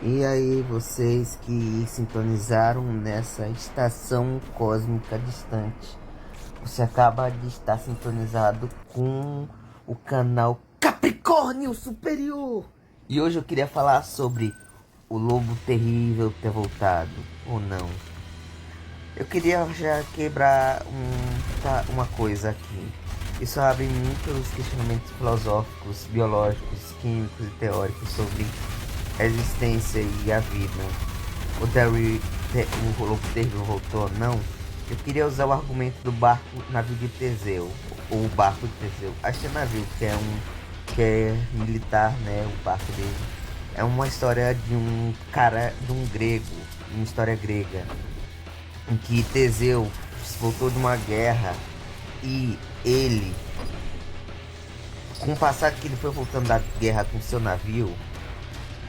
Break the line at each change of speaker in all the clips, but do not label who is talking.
E aí, vocês que sintonizaram nessa estação cósmica distante, você acaba de estar sintonizado com o canal Capricórnio Superior. E hoje eu queria falar sobre o lobo terrível ter voltado ou não. Eu queria já quebrar uma coisa aqui. Isso abre muitos questionamentos filosóficos, biológicos, químicos e teóricos sobre a existência e a vida. O lobo terrível voltou ou não? Eu queria usar o argumento do navio de Teseu, ou o barco de Teseu. Acho que é navio, que é militar, né? O barco dele. É uma história de um cara, de um grego, uma história grega em que Teseu voltou de uma guerra e ele, com o passar que ele foi voltando da guerra com seu navio,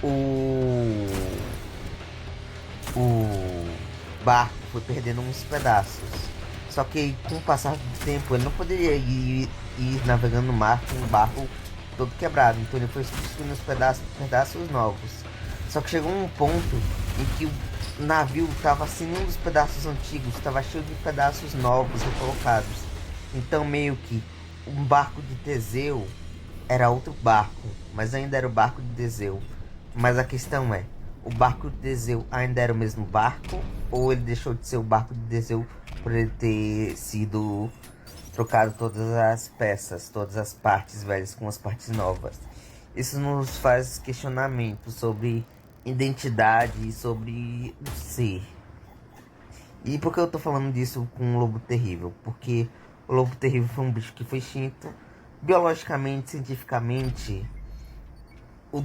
o, o barco foi perdendo uns pedaços. Só que com o passar do tempo ele não poderia ir navegando no mar com o barco todo quebrado. Então ele foi substituindo os pedaços novos. Só que chegou um ponto em que o navio estava sem nenhum dos pedaços antigos, estava cheio de pedaços novos recolocados. Então meio que um barco de Teseu era outro barco, mas ainda era o barco de Teseu. Mas a questão é, o barco de Teseu ainda era o mesmo barco? Ou ele deixou de ser o barco de Teseu por ele ter sido trocado todas as peças, todas as partes velhas com as partes novas? Isso nos faz questionamentos sobre identidade e sobre o ser. E por que eu tô falando disso com o Lobo Terrível? Porque o Lobo Terrível foi um bicho que foi extinto. Biologicamente, cientificamente, o,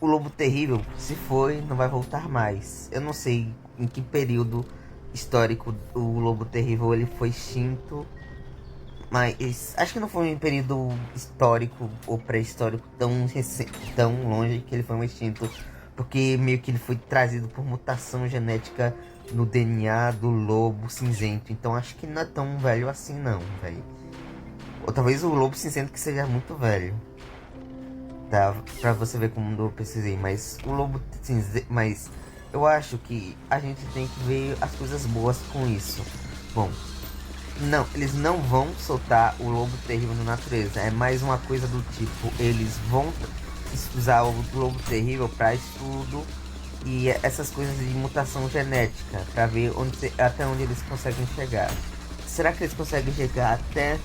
o Lobo Terrível, se foi, não vai voltar mais. Eu não sei em que período histórico o Lobo Terrível ele foi extinto. Mas acho que não foi um período histórico ou pré-histórico tão recente, tão longe que ele foi extinto. Porque meio que ele foi trazido por mutação genética no DNA do lobo cinzento. Então acho que não é tão velho assim não, velho. Ou talvez o lobo cinzento que seja muito velho. Tá? Pra você ver como eu pesquisei. Mas o lobo cinzento... Mas eu acho que a gente tem que ver as coisas boas com isso. Bom, não, eles não vão soltar o lobo terrível na natureza. É mais uma coisa do tipo, eles vão usar o lobo terrível para estudo e essas coisas de mutação genética, para ver até onde eles conseguem chegar. Será que eles conseguem chegar até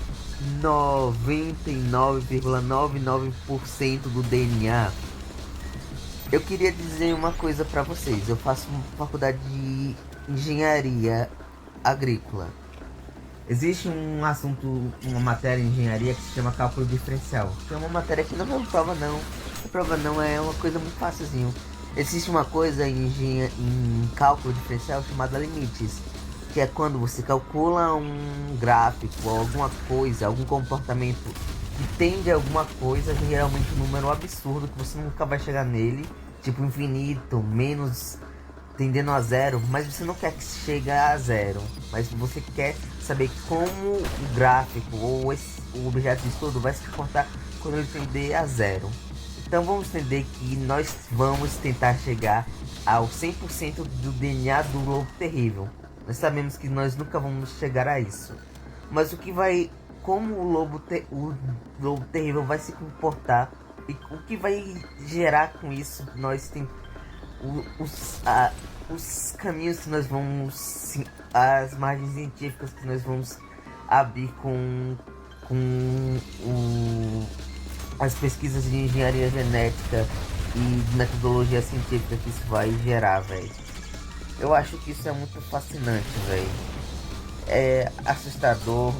99,99% do DNA? Eu queria dizer uma coisa para vocês. Eu faço faculdade de engenharia agrícola. Existe um assunto, uma matéria em engenharia que se chama cálculo diferencial. Que é uma matéria que não é prova não. A prova não é uma coisa muito fácilzinho. Existe uma coisa em cálculo diferencial chamada limites. Que é quando você calcula um gráfico, alguma coisa, algum comportamento que tende a alguma coisa, geralmente um número absurdo que você nunca vai chegar nele. Tipo infinito, menos tendendo a zero, mas você não quer que chegue a zero, mas você quer saber como o gráfico ou o objeto de estudo vai se comportar quando ele tender a zero. Então vamos entender que nós vamos tentar chegar ao 100% do DNA do lobo terrível. Nós sabemos que nós nunca vamos chegar a isso. Mas o que vai, como o lobo terrível vai se comportar e o que vai gerar com isso, nós tem os caminhos que nós vamos, as margens científicas que nós vamos abrir com as pesquisas de engenharia genética e de metodologia científica que isso vai gerar, velho. Eu acho que isso é muito fascinante, velho. É assustador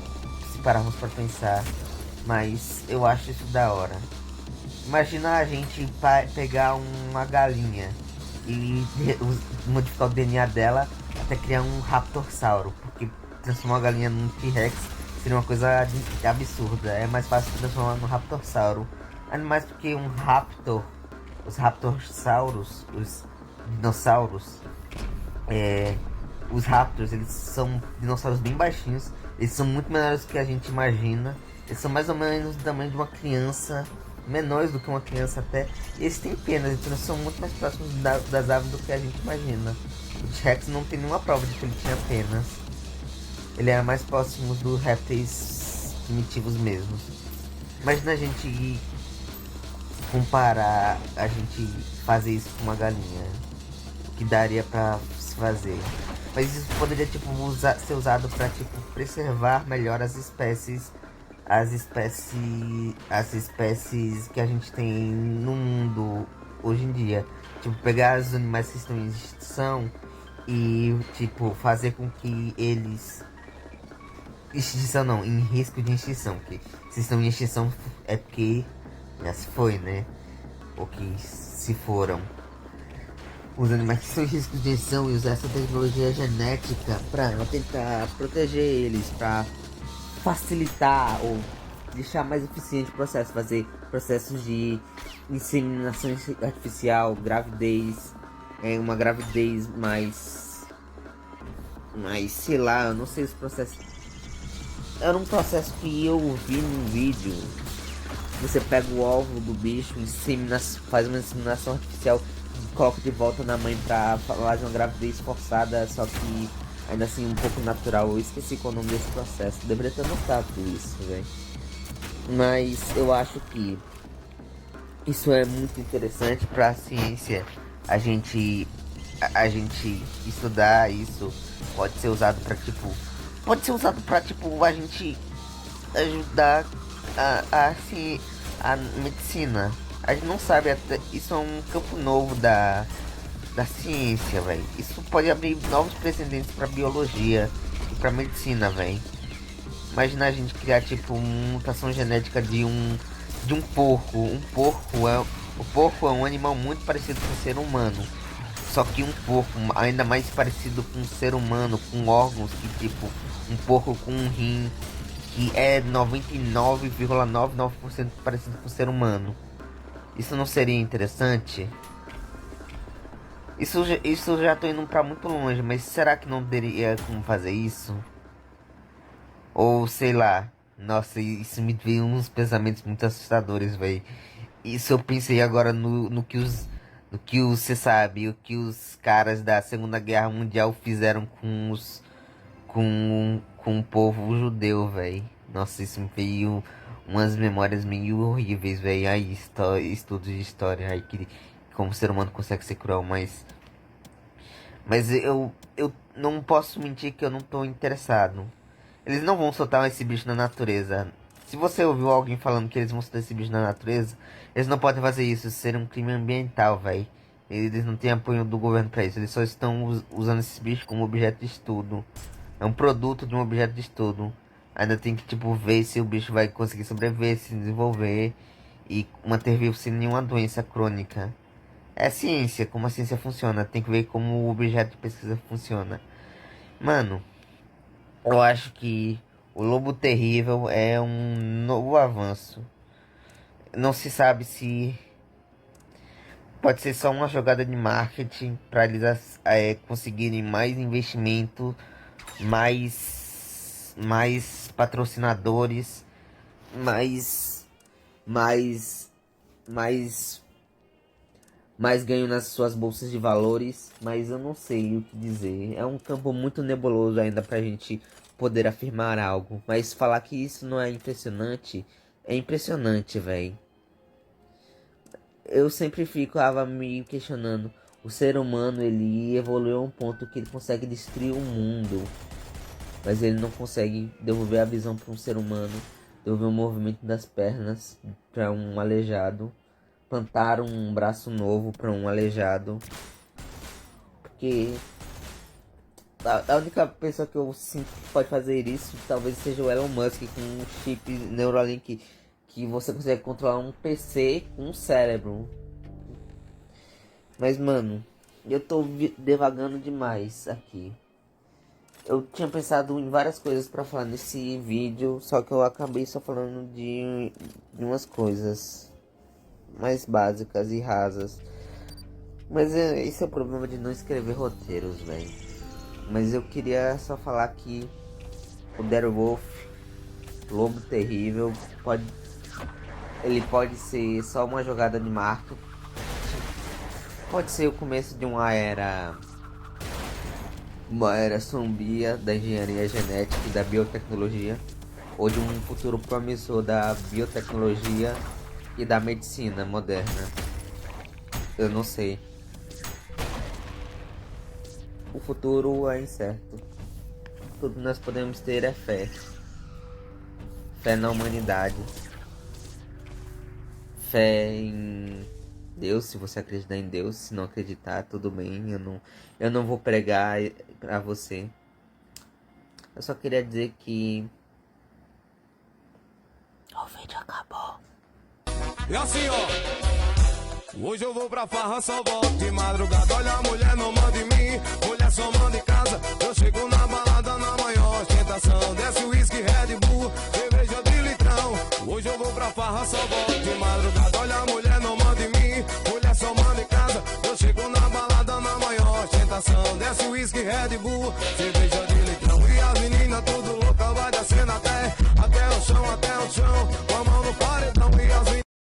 se pararmos para pensar, mas eu acho isso da hora. Imagina a gente pegar uma galinha e modificar o DNA dela até criar um Raptorsauro, porque transformar a galinha num T-Rex seria uma coisa absurda. É mais fácil transformar num Raptorsauro. Ainda mais porque um Raptor, os Raptorsauros, os dinossauros, os Raptors, eles são dinossauros bem baixinhos, eles são muito menores do que a gente imagina. Eles são mais ou menos do tamanho de uma criança menores do que uma criança até. E eles têm penas, então eles são muito mais próximos das aves do que a gente imagina. O T-Rex não tem nenhuma prova de que ele tinha penas. Ele era mais próximo dos répteis primitivos mesmos. Imagina a gente comparar, a gente fazer isso com uma galinha. O que daria pra se fazer. Mas isso poderia tipo, ser usado para tipo, preservar melhor as espécies que a gente tem no mundo hoje em dia. Tipo, pegar os animais que estão em extinção e tipo fazer com que eles extinção não, em risco de extinção, porque se estão em extinção é porque já se foi, né? Ou que se foram. Os animais que estão em risco de extinção e usar essa tecnologia genética para tentar proteger eles, para facilitar ou deixar mais eficiente o processo, fazer processos de inseminação artificial, gravidez, uma gravidez mais, sei lá, eu não sei os processos. Era um processo que eu vi num vídeo. Você pega o óvulo do bicho, faz uma inseminação artificial, coloca de volta na mãe pra fazer uma gravidez forçada, só que ainda assim um pouco natural. Eu esqueci qual é o nome desse processo. Deveria ter notado isso, velho. Mas eu acho que isso é muito interessante pra ciência. A gente estudar isso pode ser usado pra tipo. Pode ser usado pra tipo a gente ajudar assim, a medicina. A gente não sabe até. Isso é um campo novo da ciência, velho. Isso pode abrir novos precedentes pra biologia e pra medicina, velho. Imagina a gente criar tipo uma mutação genética de um porco. O porco é um animal muito parecido com o ser humano. Só que um porco ainda mais parecido com um ser humano, com órgãos que tipo um porco com um rim que é 99,99% parecido com o ser humano. Isso não seria interessante? Isso já tô indo pra muito longe, mas será que não teria como fazer isso? Ou sei lá. Nossa, isso me veio uns pensamentos muito assustadores, velho. Isso eu pensei agora no que você sabe, o que os caras da Segunda Guerra Mundial fizeram com o povo judeu, velho. Nossa, isso me veio umas memórias meio horríveis, velho. Aí, estudos de história, aí que como o ser humano consegue ser cruel, mas eu não posso mentir que eu não tô interessado. Eles não vão soltar esse bicho na natureza. Se você ouviu alguém falando que eles vão soltar esse bicho na natureza, eles não podem fazer isso. Isso seria um crime ambiental, velho. Eles não têm apoio do governo pra isso. Eles só estão usando esse bicho como objeto de estudo. É um produto de um objeto de estudo. Ainda tem que, tipo, ver se o bicho vai conseguir sobreviver, se desenvolver e manter vivo sem nenhuma doença crônica. É ciência, como a ciência funciona. Tem que ver como o objeto de pesquisa funciona. Mano, eu acho que o Lobo Terrível é um novo avanço. Não se sabe se pode ser só uma jogada de marketing para eles conseguirem mais investimento, mais patrocinadores, mais, mais, mais, mais ganho nas suas bolsas de valores. Mas eu não sei o que dizer. É um campo muito nebuloso ainda pra gente poder afirmar algo. Mas falar que isso não é impressionante, é impressionante, velho. Eu sempre ficava me questionando. O ser humano ele evoluiu a um ponto que ele consegue destruir o mundo, mas ele não consegue devolver a visão para um ser humano, devolver o movimento das pernas para um aleijado, plantar um braço novo para um aleijado. Porque a única pessoa que eu sinto que pode fazer isso talvez seja o Elon Musk com um chip Neuralink que você consegue controlar um PC com um cérebro. Mas mano, eu tô devagando demais aqui. Eu tinha pensado em várias coisas pra falar nesse vídeo, só que eu acabei só falando de umas coisas mais básicas e rasas. Mas esse é o problema de não escrever roteiros, velho. Mas eu queria só falar que o Wolf, Lobo Terrível, ele pode ser só uma jogada de marketing, pode ser o começo de uma era sombria da engenharia genética e da biotecnologia, ou de um futuro promissor da biotecnologia e da medicina moderna. Eu não sei. O futuro é incerto. Tudo que nós podemos ter é fé. Fé na humanidade. Fé em Deus, se você acreditar em Deus. Se não acreditar, tudo bem. Eu não vou pregar pra você. Eu só queria dizer que o vídeo acabou.
E assim, ó, hoje eu vou pra farra, só volto de madrugada. Olha, a mulher não manda em mim, mulher só manda em casa. Eu chego na balada na maior ostentação. Desce o uísque, Red Bull, cerveja de litrão. Hoje eu vou pra farra, só volto de madrugada. Olha, a mulher não manda em mim, mulher só manda em casa. Eu chego na balada na maior ostentação. Desce o uísque, Red Bull, cerveja de litrão. E as meninas tudo louca, vai descendo até o chão, até o chão.